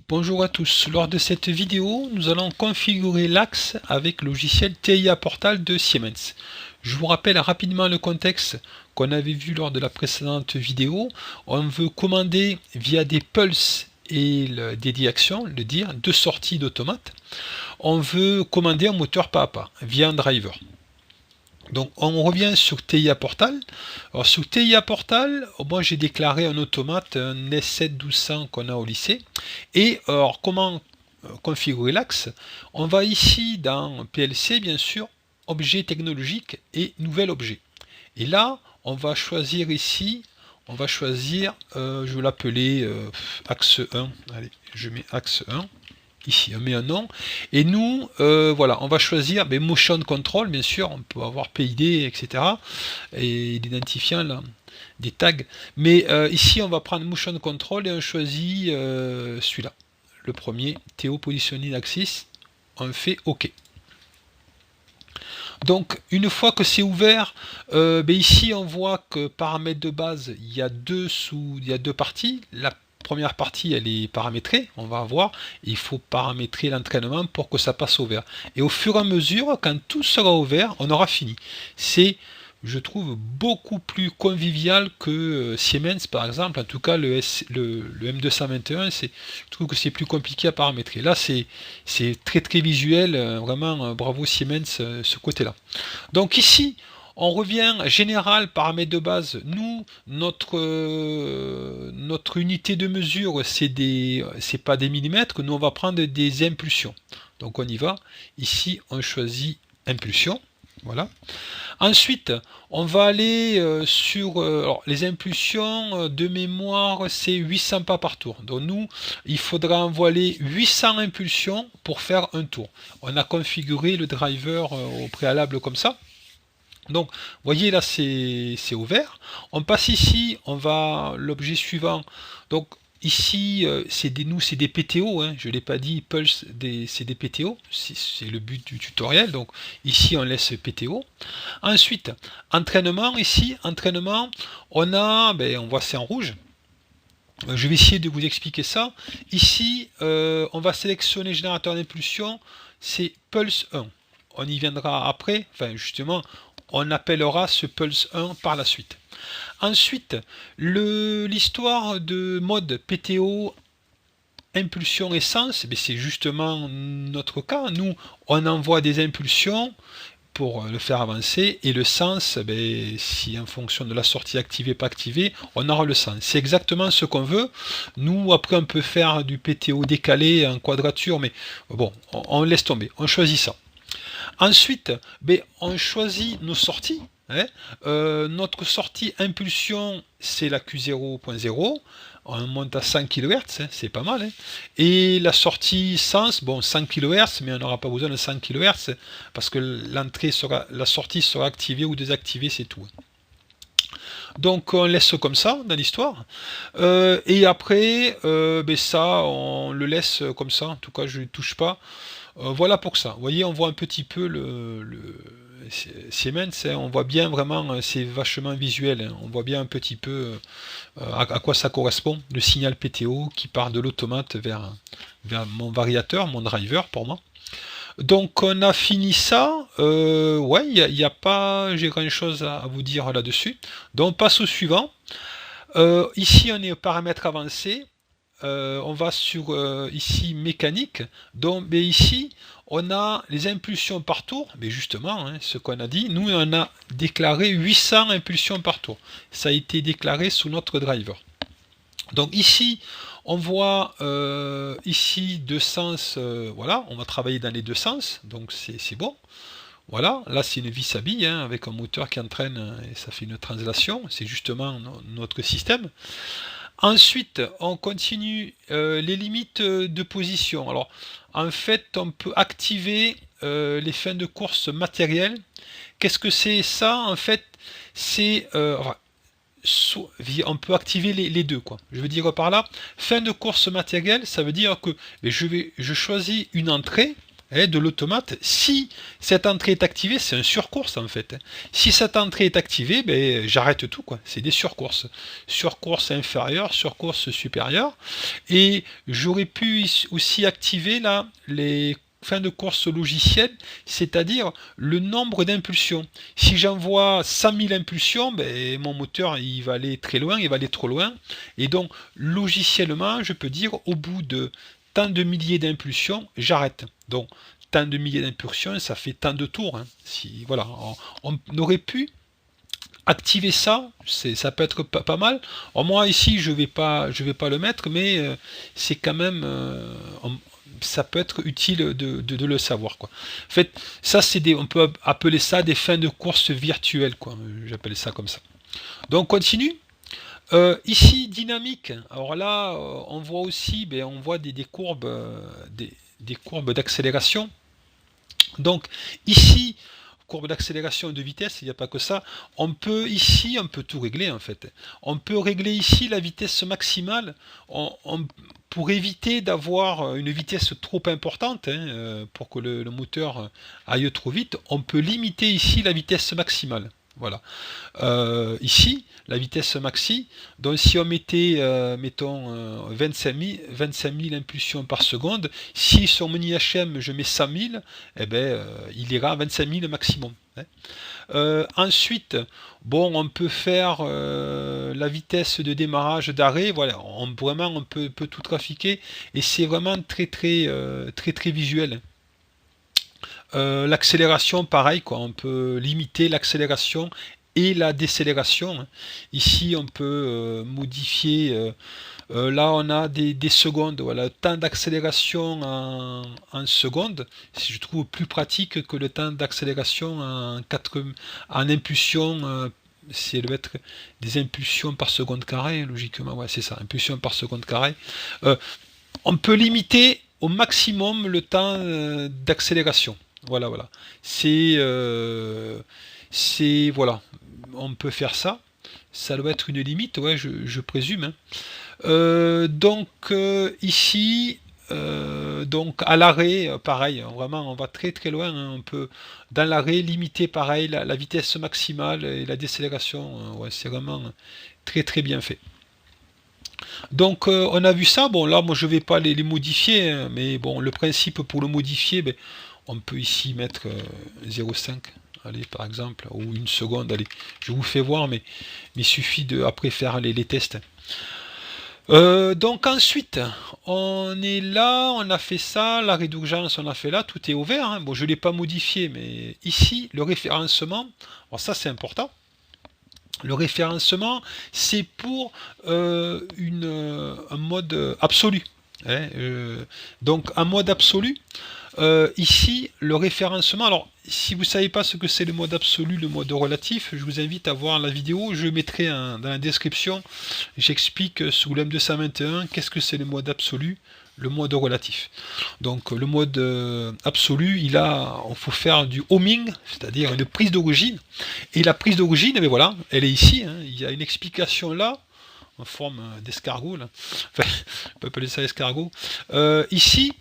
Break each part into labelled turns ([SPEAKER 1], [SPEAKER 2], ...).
[SPEAKER 1] Bonjour à tous, lors de cette vidéo, nous allons configurer l'axe avec le logiciel TIA Portal de Siemens. Je vous rappelle rapidement le contexte qu'on avait vu lors de la précédente vidéo. On veut commander via des pulses et des directions, le dire, deux sorties d'automate. On veut commander un moteur pas à pas via un driver. Donc on revient sur TIA Portal. Alors sur TIA Portal, moi j'ai déclaré un automate, un S7 1200 qu'on a au lycée. Et alors comment configurer l'axe? On va ici dans PLC bien sûr, objet technologique et nouvel objet. Et là on va choisir ici, on va choisir, je vais l'appeler axe 1. Allez, je mets axe 1. Ici on met un nom et nous voilà, on va choisir motion control, bien sûr on peut avoir PID etc et l'identifiant là des tags, mais ici on va prendre motion control et on choisit celui-là, le premier, TO Positioning Axis. On fait OK. Donc une fois que c'est ouvert, ici on voit que paramètres de base, il y a deux parties. La première partie elle est paramétrée, on va voir, il faut paramétrer l'entraînement pour que ça passe au vert. Et au fur et à mesure, quand tout sera ouvert, on aura fini. C'est, je trouve, beaucoup plus convivial que Siemens par exemple. En tout cas le M221, je trouve que c'est plus compliqué à paramétrer. Là c'est très visuel, vraiment bravo Siemens ce côté là. Donc ici on revient général, paramètres de base. Nous, notre unité de mesure, c'est pas des millimètres. Nous, on va prendre des impulsions. Donc, on y va. Ici, on choisit impulsion. Voilà. Ensuite, on va aller sur alors, les impulsions de mémoire, c'est 800 pas par tour. Donc, nous, il faudra envoyer 800 impulsions pour faire un tour. On a configuré le driver au préalable comme ça. Donc, vous voyez là, c'est ouvert. On passe ici, on va l'objet suivant. Donc, ici, c'est des PTO, hein, je ne l'ai pas dit, Pulse, c'est des PTO, c'est le but du tutoriel. Donc, ici, on laisse PTO. Ensuite, entraînement, ici, entraînement, on a, on voit c'est en rouge. Je vais essayer de vous expliquer ça. Ici, on va sélectionner générateur d'impulsion, c'est Pulse 1. On y viendra après, enfin justement, on appellera ce Pulse 1 par la suite. Ensuite, l'histoire de mode PTO impulsion essence, c'est justement notre cas. Nous, on envoie des impulsions pour le faire avancer, et le sens, si en fonction de la sortie activée pas activée, on aura le sens. C'est exactement ce qu'on veut. Nous, après, on peut faire du PTO décalé en quadrature, mais bon, on laisse tomber, on choisit ça. Ensuite, on choisit nos sorties. Hein. Notre sortie impulsion, c'est la Q0.0. On monte à 100 kHz, hein, c'est pas mal. Hein. Et la sortie sens, 100 kHz, mais on n'aura pas besoin de 100 kHz parce que la sortie sera activée ou désactivée, c'est tout. Donc on laisse comme ça dans l'histoire. Et après, ça, on le laisse comme ça. En tout cas, je ne touche pas. Voilà pour ça. Vous voyez, on voit un petit peu le Siemens, hein, on voit bien vraiment, c'est vachement visuel, hein, on voit bien un petit peu à quoi ça correspond, le signal PTO qui part de l'automate vers mon variateur, mon driver pour moi. Donc on a fini ça, ouais, il n'y a pas j'ai grand chose à vous dire là-dessus. Donc on passe au suivant. Ici on est au paramètre avancé. On va sur ici mécanique. Donc ici on a les impulsions par tour, mais justement hein, ce qu'on a dit, nous on a déclaré 800 impulsions par tour. Ça a été déclaré sous notre driver. Donc ici on voit ici deux sens, voilà, on va travailler dans les deux sens, donc c'est bon. Voilà, là c'est une vis à billes hein, avec un moteur qui entraîne et ça fait une translation, c'est justement notre système. Ensuite, on continue les limites de position. Alors, en fait, on peut activer les fins de course matérielles. Qu'est-ce que c'est ça? En fait, c'est on peut activer les deux, quoi. Je veux dire par là, fin de course matérielle, ça veut dire que je choisis une entrée, de l'automate. Si cette entrée est activée, c'est un surcourse en fait. Si cette entrée est activée, ben, j'arrête tout, quoi. C'est des surcourses. Surcourse inférieure, surcourse supérieure. Et j'aurais pu aussi activer là les fin de course logicielle, c'est-à-dire le nombre d'impulsions. Si j'envoie 100 000 impulsions, ben, mon moteur il va aller très loin, il va aller trop loin. Et donc, logiciellement, je peux dire au bout de tant de milliers d'impulsions, j'arrête. Donc, tant de milliers d'impulsions, ça fait tant de tours. Hein. Si, voilà, on aurait pu activer ça, ça peut être pas mal. Alors moi ici je vais pas le mettre, mais c'est quand même ça peut être utile de le savoir, quoi. En fait, ça c'est on peut appeler ça des fins de course virtuelles, quoi. J'appelle ça comme ça. Donc continue. Ici dynamique. Alors là, on voit aussi, ben, on voit des courbes, des courbes d'accélération. Donc ici, courbe d'accélération et de vitesse, il n'y a pas que ça. On peut ici, on peut tout régler en fait. On peut régler ici la vitesse maximale pour éviter d'avoir une vitesse trop importante, hein, pour que le moteur aille trop vite. On peut limiter ici la vitesse maximale. Voilà. Ici, la vitesse maxi, donc si on mettait, mettons, 25 000 impulsions par seconde, si sur mon IHM je mets 100 000, eh ben, il ira à 25 000 maximum. Hein. Ensuite, bon, on peut faire la vitesse de démarrage, d'arrêt, voilà, vraiment on peut tout trafiquer, et c'est vraiment très visuel. L'accélération, pareil, quoi. On peut limiter l'accélération et la décélération. Ici, on peut modifier. Là, on a des secondes. Voilà, le temps d'accélération en secondes. Je trouve plus pratique que le temps d'accélération en impulsion. C'est doit être des impulsions par seconde carré, logiquement. Ouais, c'est ça, impulsion par seconde carré. On peut limiter au maximum le temps d'accélération. Voilà, voilà. Voilà. On peut faire ça. Ça doit être une limite, ouais, je présume. Hein. Donc ici, donc à l'arrêt, pareil. Vraiment, on va très loin. Hein. On peut dans l'arrêt limiter pareil la vitesse maximale et la décélération. Ouais, c'est vraiment très bien fait. Donc on a vu ça, bon là moi je vais pas les modifier, hein, mais bon le principe pour le modifier, ben, on peut ici mettre 0,5, allez par exemple, ou une seconde, allez, je vous fais voir, mais il suffit de après faire les tests. Donc ensuite, on est là, on a fait ça, l'arrêt d'urgence on a fait là, tout est ouvert, hein. Bon je ne l'ai pas modifié, mais ici le référencement, alors ça c'est important. Le référencement, c'est pour un mode absolu. Hein, donc, un mode absolu, ici, le référencement. Alors, si vous ne savez pas ce que c'est le mode absolu, le mode relatif, je vous invite à voir la vidéo. Je mettrai dans la description. J'explique sous l'M221 qu'est-ce que c'est le mode absolu, le mode relatif. Donc le mode absolu, il faut faire du homing, c'est-à-dire une prise d'origine. Et la prise d'origine, mais voilà, elle est ici. Hein, il y a une explication là, en forme d'escargot. Enfin, on peut appeler ça escargot. Ici,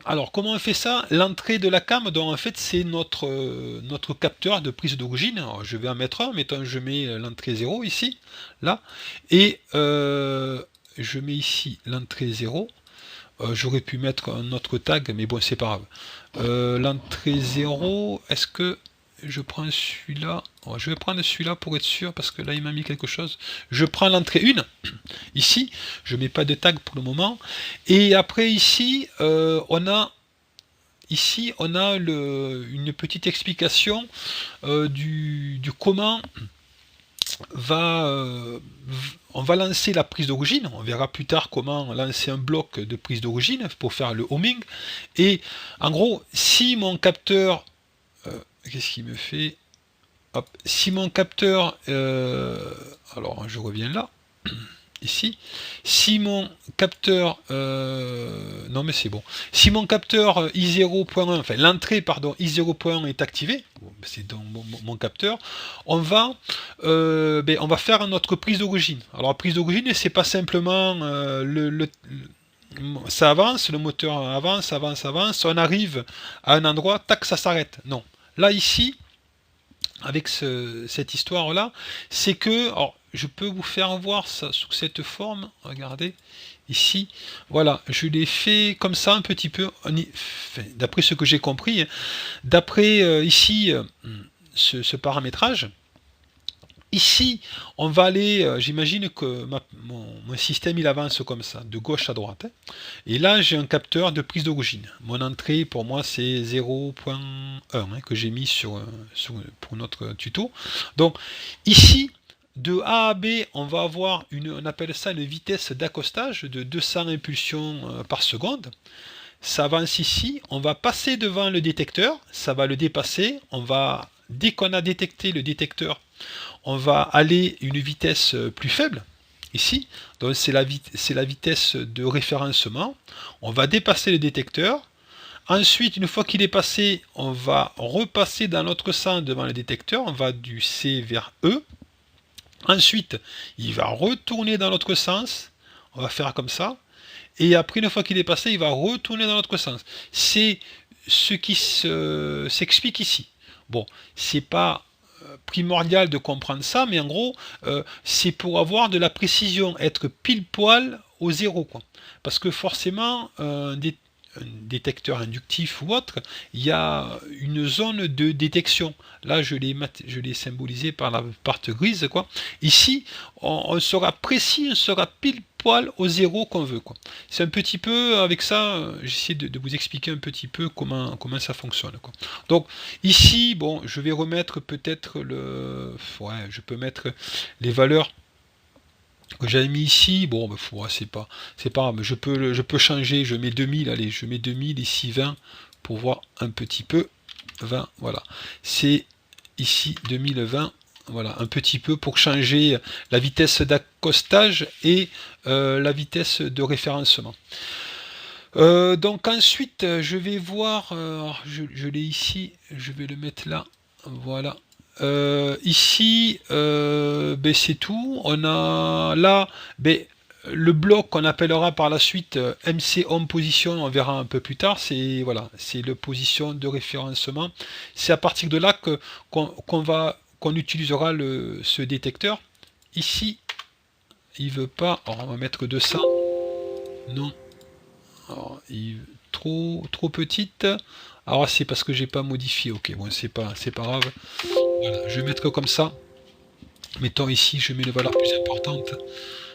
[SPEAKER 1] alors comment on fait ça? L'entrée de la cam, donc en fait c'est notre capteur de prise d'origine. Alors, je vais en mettre un, mettons je mets l'entrée 0 ici, là, et je mets ici l'entrée 0. J'aurais pu mettre un autre tag, mais bon, c'est pas grave. L'entrée 0, est-ce que je prends celui-là? Je vais prendre celui-là pour être sûr, parce que là, il m'a mis quelque chose. Je prends l'entrée 1, ici. Je mets pas de tag pour le moment. Et après, ici, on a une petite explication du comment on va lancer la prise d'origine. On verra plus tard comment lancer un bloc de prise d'origine pour faire le homing. Et en gros, si mon capteur, qu'est-ce qu'il me fait? Hop, si mon capteur, alors je reviens là, ici, si mon capteur, non mais c'est bon, si mon capteur I0.1, enfin l'entrée pardon I0.1 est activée, c'est dans mon capteur, on va faire notre prise d'origine. Alors la prise d'origine, c'est pas simplement ça avance, le moteur avance, avance, avance, on arrive à un endroit, tac, ça s'arrête. Non. Là, ici, avec cette histoire-là, c'est que, alors, je peux vous faire voir ça sous cette forme, regardez, ici, voilà, je l'ai fait comme ça un petit peu, d'après ce que j'ai compris, hein. D'après ici, ce paramétrage. Ici, on va aller, j'imagine que mon système il avance comme ça, de gauche à droite, hein. Et là, j'ai un capteur de prise d'origine. Mon entrée, pour moi, c'est 0.1 hein, que j'ai mis pour notre tuto. Donc, ici, de A à B, on va avoir on appelle ça une vitesse d'accostage de 200 impulsions par seconde. Ça avance ici, on va passer devant le détecteur, ça va le dépasser, dès qu'on a détecté le détecteur, on va aller à une vitesse plus faible, ici, donc c'est la vitesse de référencement, on va dépasser le détecteur, ensuite une fois qu'il est passé, on va repasser dans l'autre sens devant le détecteur, on va du C vers E, ensuite il va retourner dans l'autre sens, on va faire comme ça, et après une fois qu'il est passé, il va retourner dans l'autre sens. C'est ce qui s'explique ici. Bon, c'est pas primordial de comprendre ça, mais en gros, c'est pour avoir de la précision, être pile poil au zéro, quoi. Parce que forcément, un détecteur inductif ou autre, il y a une zone de détection. Là, je l'ai symbolisé par la parte grise, quoi. Ici, on sera précis, on sera pile poil au zéro qu'on veut, quoi. C'est un petit peu, avec ça, j'essaie de vous expliquer un petit peu comment ça fonctionne, quoi. Donc, ici, bon, je vais remettre peut-être ouais, je peux mettre les valeurs que j'avais mis ici. Bon, bah, ouais, c'est pas grave, je peux changer, je mets 2000, allez, je mets 2000, ici 20, pour voir un petit peu, 20, voilà. C'est ici 2020, voilà, un petit peu pour changer la vitesse d'accostage et la vitesse de référencement. Donc ensuite, je vais voir, je l'ai ici, je vais le mettre là, voilà. Ici, ben, c'est tout. On a là, ben, le bloc qu'on appellera par la suite MC Home Position, on verra un peu plus tard, c'est voilà, c'est le position de référencement. C'est à partir de là qu'on utilisera ce détecteur. Ici, il veut pas. Alors, on va mettre 200. Non. Alors, trop petite. Alors c'est parce que j'ai pas modifié. Ok, bon, c'est pas grave. Voilà, je vais mettre comme ça. Mettons ici, je mets une valeur plus importante.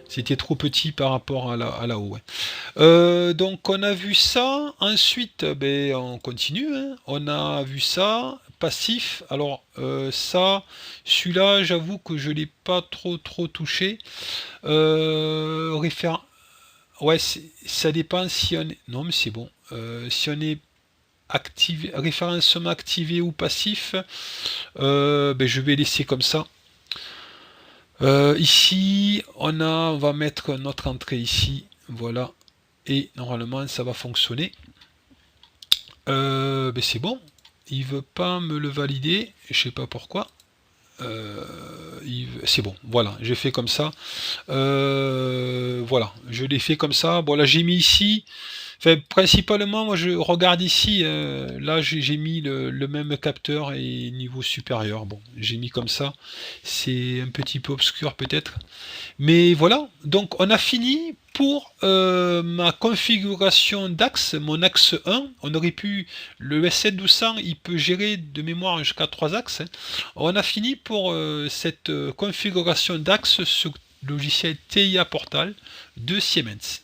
[SPEAKER 1] C'était trop petit par rapport à là-haut. Ouais. Donc on a vu ça. Ensuite, ben, on continue. Hein. On a vu ça. Passif. Alors ça, celui-là, j'avoue que je l'ai pas trop touché. Référent. Ouais, ça dépend si on est. Non, mais c'est bon. Si on est activé, référencement activé ou passif, ben, je vais laisser comme ça. Ici, on va mettre notre entrée ici, voilà, et normalement ça va fonctionner. Ben, c'est bon. Il veut pas me le valider, je sais pas pourquoi. C'est bon, voilà, j'ai fait comme ça. Voilà, je l'ai fait comme ça. Bon, là j'ai mis ici. Enfin, principalement, moi je regarde ici. Là j'ai mis le même capteur et niveau supérieur. Bon, j'ai mis comme ça. C'est un petit peu obscur peut-être. Mais voilà, donc on a fini pour ma configuration d'axe, mon axe 1. On aurait pu, le S7-1200, il peut gérer de mémoire jusqu'à 3 axes. Hein. On a fini pour cette configuration d'axe sur le logiciel TIA Portal de Siemens.